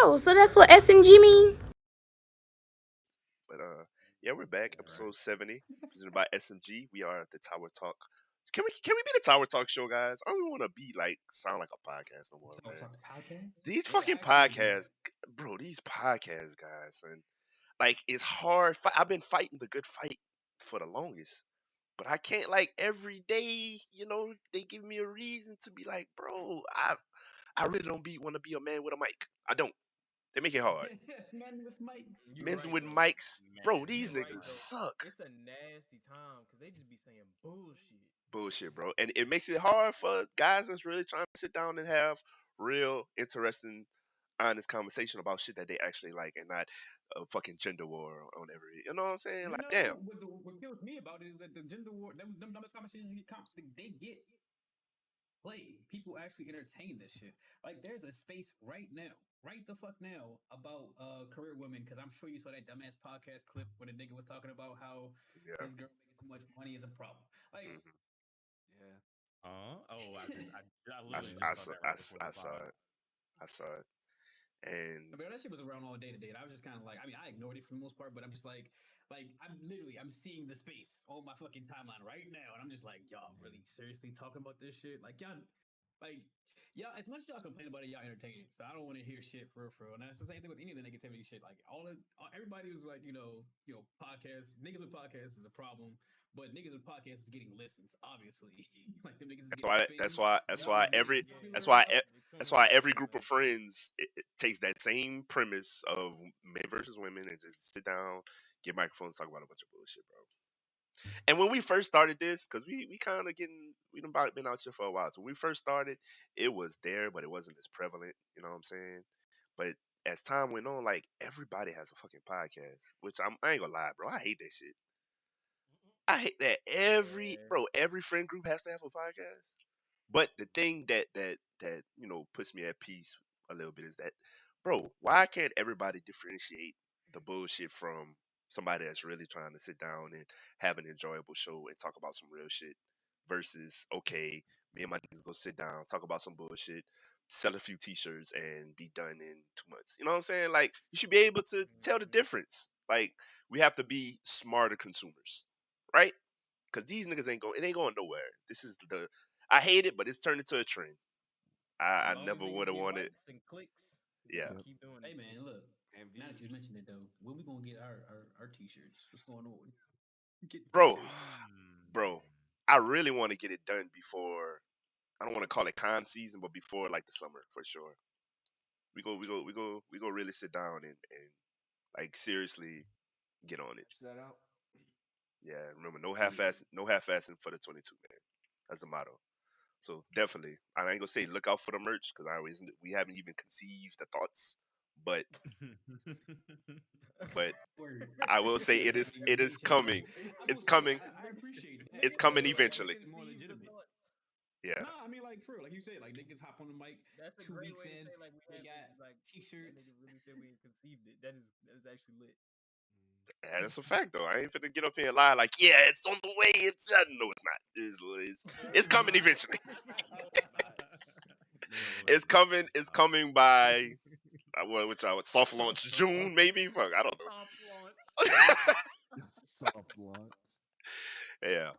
Oh, so that's what SMG mean? But yeah, we're back. Episode 70, presented by SMG. We are the Tower Talk. Can we be the Tower Talk show, guys? I don't even want to be like sound like a podcast no more, man. Podcast? These Yeah, fucking actually, podcasts, bro. These podcasts, guys, and like it's hard. I've been fighting the good fight for the longest, but I can't like every day. They give me a reason to be like, bro. I really don't want to be a man with a mic. I don't. They make it hard. Men with mics. You Men right, with though. mics, bro. Man, These you right, niggas though. suck. It's a nasty time because they just be saying bullshit. Bullshit, bro. And it makes it hard for guys that's really trying to sit down and have real, interesting, honest conversation about shit that they actually like and not a fucking gender war on every. You know what I'm saying? Like, damn. What kills me about it is that the gender war, them dumbest conversations they get played. People actually entertain this shit. Like, there's a space right now, right the fuck now, about career women. Because I'm sure you saw that dumbass podcast clip where the nigga was talking about how Yeah. his girl making too much money is a problem. Like, Mhm. Yeah. Oh, I literally I just saw that right before the saw pod. it. I saw it. And I mean, that shit was around all day today. And I was just kind of like, I mean, I ignored it for the most part, but I'm just like I'm seeing the space on my fucking timeline right now, and I'm just like, y'all really seriously talking about this shit? Like, y'all, as much as y'all complain about it, y'all entertaining. So I don't want to hear shit for real. And that's the same thing with any of the negativity shit. Like, everybody was like, podcasts, niggas with podcasts is a problem, but niggas with podcasts is getting listens, obviously. Like, them niggas is getting that's space. why Y'all is every getting that's popular. why that's why every group of friends it takes that same premise of men versus women and just sit down, get microphones, talk about a bunch of bullshit, bro. And when we first started this, because we kind of we done about been out here for a while. So when we first started, it was there, but it wasn't as prevalent. You know what I'm saying? But as time went on, like everybody has a fucking podcast, which I ain't gonna lie, bro. I hate that shit. I hate that every friend group has to have a podcast. But the thing that puts me at peace a little bit is that, bro, why can't everybody differentiate the bullshit from somebody that's really trying to sit down and have an enjoyable show and talk about some real shit versus, okay, me and my niggas go sit down, talk about some bullshit, sell a few t-shirts and be done in 2 months. You know what I'm saying? Like, you should be able to tell the difference. Like, we have to be smarter consumers, right? Because these niggas it ain't going nowhere. I hate it, but it's turned into a trend. I never would have wanted. Likes and clicks. Yeah. Keep doing Hey it. man, look. Now that you mentioned it though, when we gonna get our t-shirts? What's going on? Get Bro, t-shirts. bro, I really want to get it done before. I don't want to call it con season, but before like the summer for sure. We go really sit down and like seriously get on it. That out. Yeah, remember no half-assing for the 22, man. That's the motto. So definitely, I ain't gonna say look out for the merch because we haven't even conceived the thoughts, but Word. I will say it is coming. It's coming. I appreciate that. It's coming eventually. More legitimate. Yeah. No, I mean like for real, like you said, like niggas hop on the mic. That's a 2 great weeks way in, to say like we they have got like t-shirts. That nigga really said we ain't conceived it. That is actually lit. Yeah, that's a fact though. I ain't finna get up here and lie like, yeah, it's on the way. No, it's not. It's coming eventually. It's coming. It's coming by soft launch June maybe. Fuck, I don't know. Soft launch. Yeah,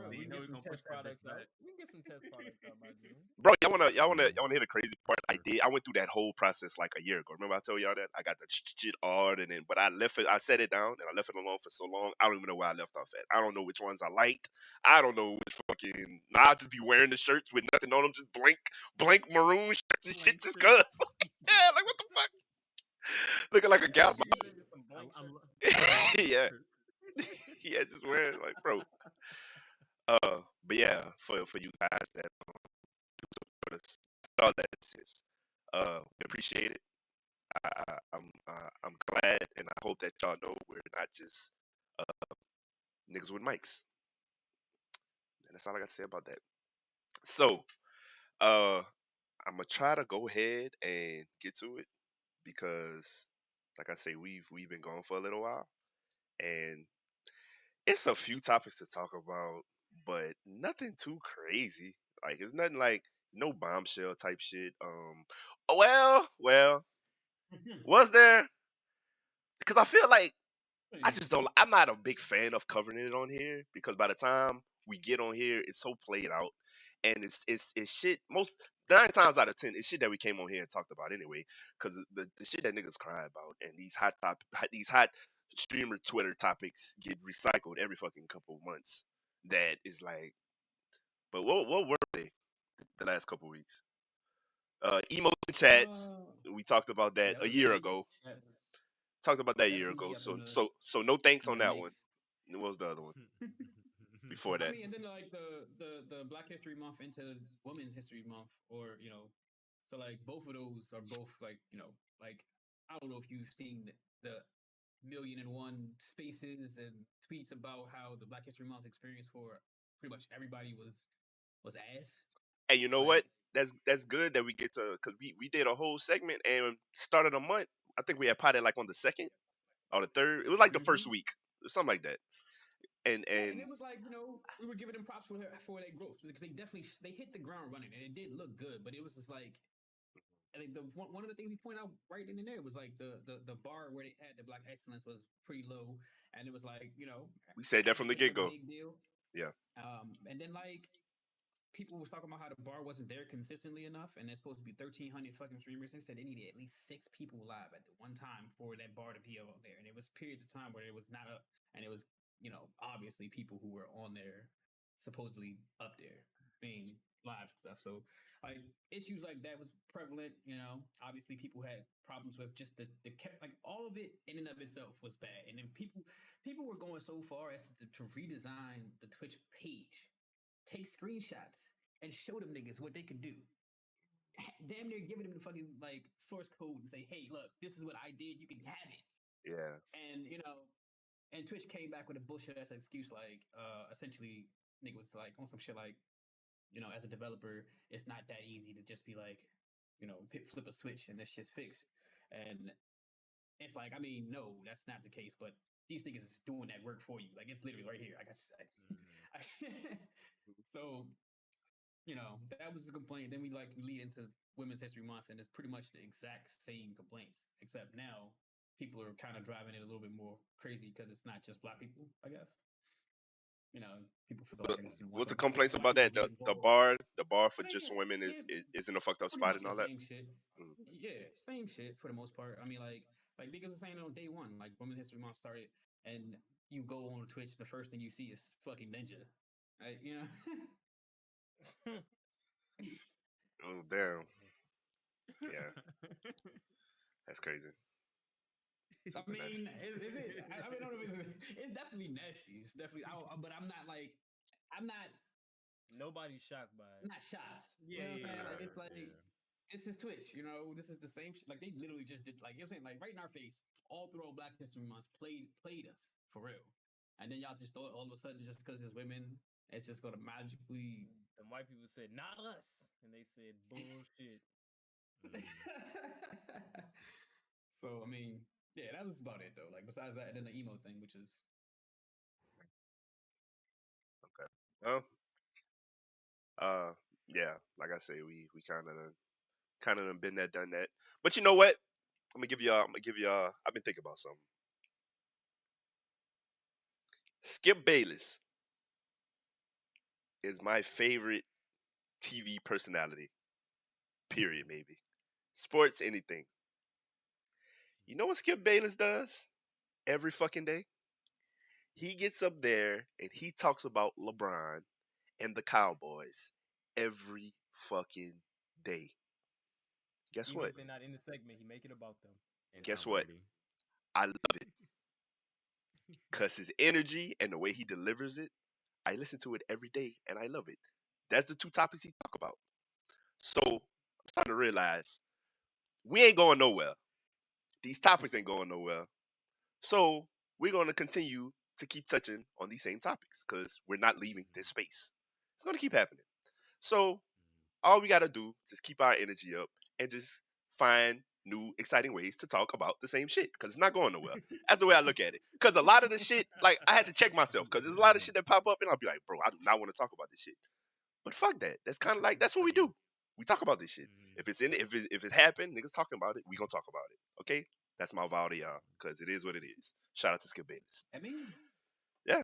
We You can know get we some gonna push test that products bitch out. back. We can get some test products out by June. bro. Y'all wanna hear the crazy part? I did. I went through that whole process like a year ago. Remember I told y'all that I got the shit hard and then, but I left it. I set it down and I left it alone for so long. I don't even know where I left off at. I don't know which ones I liked. I don't know which fucking. Nah, I just be wearing the shirts with nothing on them, just blank maroon shirts and shit, just cause. Yeah, like what the fuck? Looking like a gal. Yeah. Yeah, just wearing like, bro. But yeah, for you guys that support us, that's all that is. We appreciate it. I'm glad, and I hope that y'all know we're not just niggas with mics. And that's all I got to say about that. So, I'm gonna try to go ahead and get to it because, like I say, we've been going for a little while, and it's a few topics to talk about, but nothing too crazy. Like it's nothing like no bombshell type shit. Well, Was there? Because I feel like I just don't. I'm not a big fan of covering it on here because by the time we get on here, it's so played out, and it's shit. Most 9 times out of 10, it's shit that we came on here and talked about anyway. Because the shit that niggas cry about and these hot streamer Twitter topics get recycled every fucking couple of months. That is like, but what were they the last couple of weeks? Emote chats. We talked about that a year ago. Talked about that a year ago. So no thanks on that one. What was the other one before that? I mean, and then like the Black History Month into Women's History Month, or so like both of those are both like like I don't know if you've seen the 1,000,001 spaces and tweets about how the Black History Month experience for pretty much everybody was ass. And you know what? That's good that we get to, because we did a whole segment and started a month. I think we had potted like on the 2nd or the 3rd. It was like the first week, or something like that. And it was like we were giving them props for their growth because they hit the ground running and it did look good, but it was just like I think one of the things we point out right in there was like the bar where they had the Black excellence was pretty low, and it was like we said that from the get go. Big deal. Yeah. And then like people was talking about how the bar wasn't there consistently enough, and there's supposed to be 1,300 fucking streamers. They said they needed at least 6 people live at the one time for that bar to be out there, and it was periods of time where it was not up, and it was obviously people who were on there supposedly up there being live and stuff. So like issues like that was prevalent. Obviously people had problems with just the like all of it in and of itself was bad, and then people were going so far as to redesign the Twitch page, take screenshots and show them niggas what they could do. Damn near giving them the fucking like source code and say, hey, look, this is what I did, you can have it. Yeah. And and Twitch came back with a bullshit ass excuse, like essentially nigga was like on some shit like, as a developer, it's not that easy to just be like, flip a switch and this shit's fixed. And it's like, I mean, no, that's not the case, but these niggas is doing that work for you. Like it's literally right here. Like I said. So, that was the complaint. Then we lead into Women's History Month, and it's pretty much the exact same complaints, except now people are kind of driving it a little bit more crazy because it's not just Black people, I guess. People feel like what's the complaints about that? The bar for just women is in a fucked up spot and all that. Same shit. Yeah, same shit for the most part. I mean, like niggas were saying on day one, like Women's History Month started, and you go on Twitch, the first thing you see is fucking Ninja. Oh damn! Yeah, that's crazy. I mean, is it? I mean, I don't know if it's definitely nasty. It's definitely, but I'm not. Nobody's shocked by it. I'm not shocked. You know what I'm saying? Like, it's like this is Twitch. This is the same shit. Like they literally just did. Like you know what I'm saying? Like right in our face, all through Black History Month, played us for real. And then y'all just thought all of a sudden just because it's women, it's just gonna magically. The white people said not us, and they said bullshit. So I mean, yeah, that was about it though. Like besides that, and then the emo thing, which is okay. Well, yeah, like I say, we kind of been there, done that. But you know what? I'm gonna give y'all. I've been thinking about something. Skip Bayless is my favorite TV personality. Period. Maybe sports, anything. You know what Skip Bayless does every fucking day? He gets up there and he talks about LeBron and the Cowboys every fucking day. Guess Even what? if they're not in the segment, he make it about them. And Guess Tom what? Brady. I love it. Because his energy and the way he delivers it, I listen to it every day and I love it. That's the 2 topics he talk about. So I'm starting to realize we ain't going nowhere. These topics ain't going nowhere. So we're going to continue to keep touching on these same topics because we're not leaving this space. It's going to keep happening. So all we got to do is just keep our energy up and just find new, exciting ways to talk about the same shit because it's not going nowhere. That's the way I look at it. Because a lot of the shit, like, I had to check myself because there's a lot of shit that pop up and I'll be like, bro, I do not want to talk about this shit. But fuck that. That's kind of like, that's what we do. We talk about this shit. If it's happened, niggas talking about it, we gonna talk about it. Okay, that's my vow to y'all because it is what it is. Shout out to Skip Bayless. I mean,